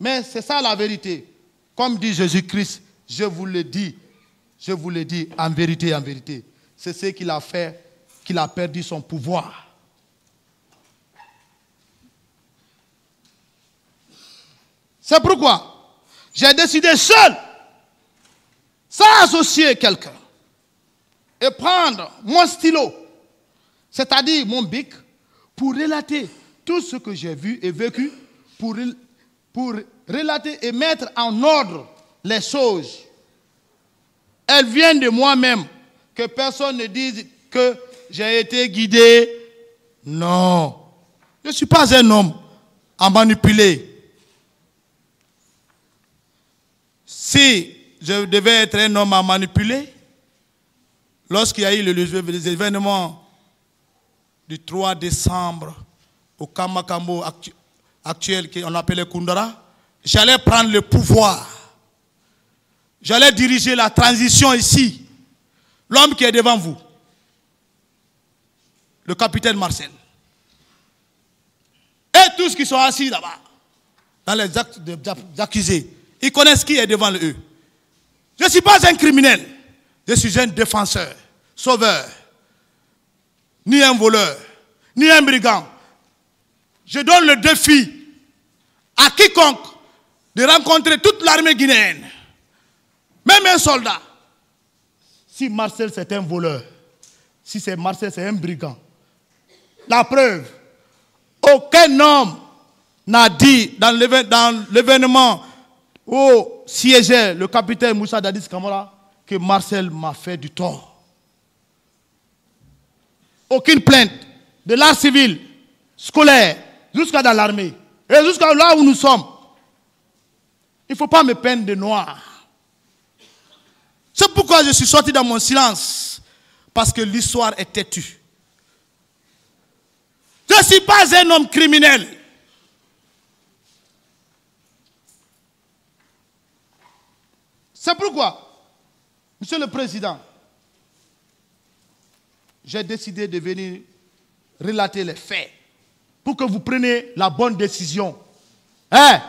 Mais c'est ça la vérité. Comme dit Jésus-Christ, je vous le dis en vérité, en vérité. C'est ce qu'il a fait, qu'il a perdu son pouvoir. C'est pourquoi j'ai décidé seul, sans associer quelqu'un, et prendre mon stylo, c'est-à-dire mon bic, pour relater tout ce que j'ai vu et vécu, pour relater et mettre en ordre les choses. Elles viennent de moi-même, que personne ne dise que j'ai été guidé. Non, je ne suis pas un homme à manipuler. Si je devais être un homme à manipuler, lorsqu'il y a eu les événements du 3 décembre au Kamakambo actuel qu'on appelait Koundara, j'allais prendre le pouvoir. J'allais diriger la transition ici. L'homme qui est devant vous, le capitaine Marcel, et tous qui sont assis là-bas, dans les actes d'accusés, ils connaissent qui est devant eux. Je ne suis pas un criminel, je suis un défenseur, sauveur, ni un voleur, ni un brigand. Je donne le défi à quiconque de rencontrer toute l'armée guinéenne, même un soldat. Si Marcel c'est un voleur, si c'est Marcel c'est un brigand, la preuve, aucun homme n'a dit dans l'événement où siégeait le capitaine Moussa Dadis Camara que Marcel m'a fait du tort. Aucune plainte de l'art civil, scolaire, jusqu'à dans l'armée, et jusqu'à là où nous sommes. Il ne faut pas me peindre de noir. C'est pourquoi je suis sorti dans mon silence. Parce que l'histoire est têtue. Je ne suis pas un homme criminel. C'est pourquoi, Monsieur le Président, j'ai décidé de venir relater les faits pour que vous preniez la bonne décision. Hein?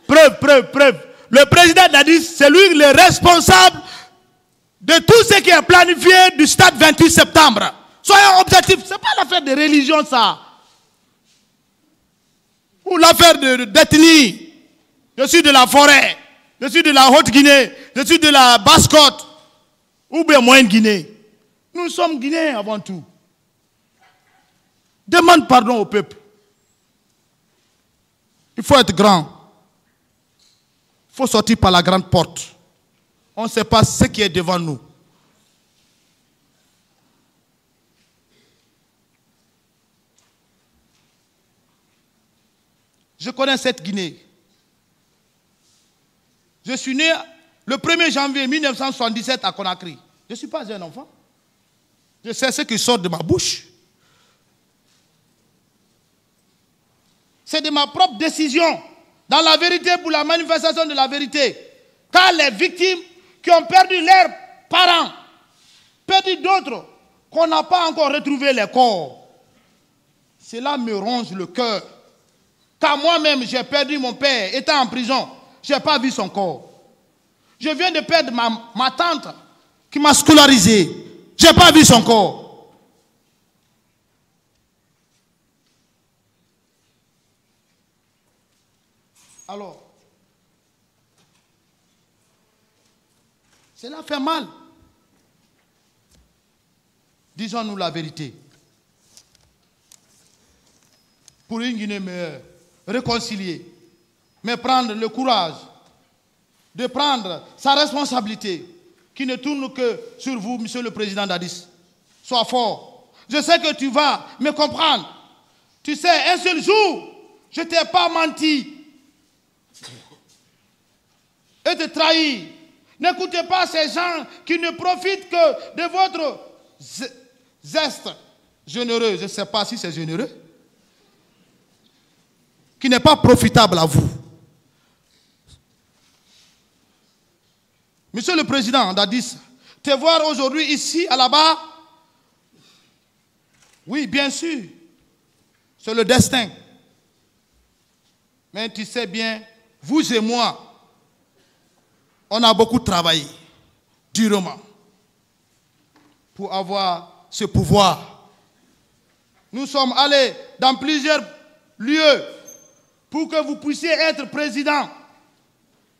Preuve. Le président Dadis, c'est lui le responsable de tout ce qui est planifié du stade 28 septembre. Soyons objectifs, ce n'est pas l'affaire de religion ça. Ou l'affaire d'ethnie. Je suis de la forêt, je suis de la Haute-Guinée, je suis de la Basse-Côte, ou bien Moyenne-Guinée. Nous sommes Guinéens avant tout. Demande pardon au peuple. Il faut être grand. Il faut sortir par la grande porte. On ne sait pas ce qui est devant nous. Je connais cette Guinée. Je suis né le 1er janvier 1977 à Conakry. Je ne suis pas un enfant. Je sais ce qui sort de ma bouche. C'est de ma propre décision, dans la vérité pour la manifestation de la vérité. Car les victimes qui ont perdu leurs parents, perdu d'autres, qu'on n'a pas encore retrouvé les corps, cela me ronge le cœur. Car moi-même, j'ai perdu mon père, étant en prison. Je n'ai pas vu son corps. Je viens de perdre ma tante qui m'a scolarisé. Je n'ai pas vu son corps. Alors, cela fait mal. Disons-nous la vérité. Pour une Guinée meilleure, réconcilier, mais prendre le courage de prendre sa responsabilité, qui ne tourne que sur vous, Monsieur le Président Dadis. Sois fort. Je sais que tu vas me comprendre. Tu sais, un seul jour, je ne t'ai pas menti et te trahir. N'écoutez pas ces gens qui ne profitent que de votre zeste généreux. Je ne sais pas si c'est généreux. qui n'est pas profitable à vous. Monsieur le Président Dadis, te voir aujourd'hui ici à la barre, oui, bien sûr, c'est le destin. Mais tu sais bien, vous et moi, on a beaucoup travaillé, durement, pour avoir ce pouvoir. Nous sommes allés dans plusieurs lieux pour que vous puissiez être président.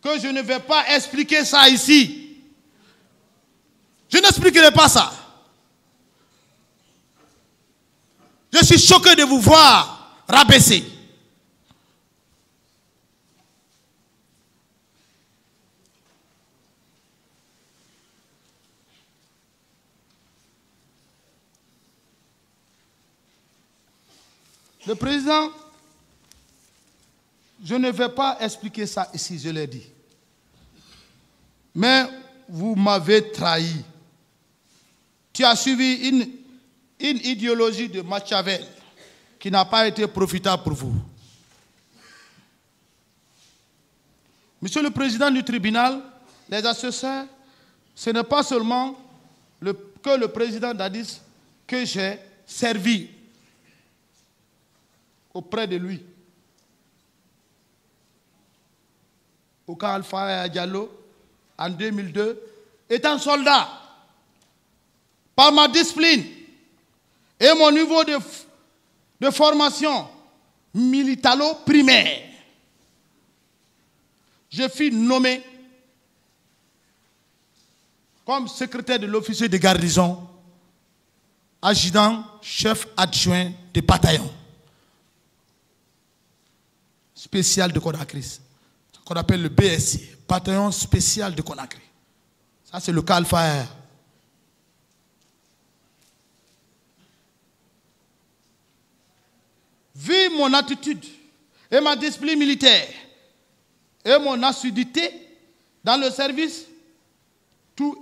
Que je ne vais pas expliquer ça ici. Je n'expliquerai pas ça. Je suis choqué de vous voir rabaisser. Le président, je ne vais pas expliquer ça ici, je l'ai dit. Mais vous m'avez trahi. Tu as suivi une idéologie de Machiavel qui n'a pas été profitable pour vous. Monsieur le Président du tribunal, les assesseurs, ce n'est pas seulement que le président Dadis que j'ai servi auprès de lui. Au camp Alpha Diallo, en 2002, étant soldat, par ma discipline et mon niveau de formation militalo-primaire, je fus nommé comme secrétaire de l'officier de garnison, adjudant chef adjoint de bataillon spécial de Conakry, qu'on appelle le BSC, bataillon spécial de Conakry. Ça, c'est le cas Alpha R. Vu mon attitude et ma discipline militaire et mon assiduité dans le service, tout est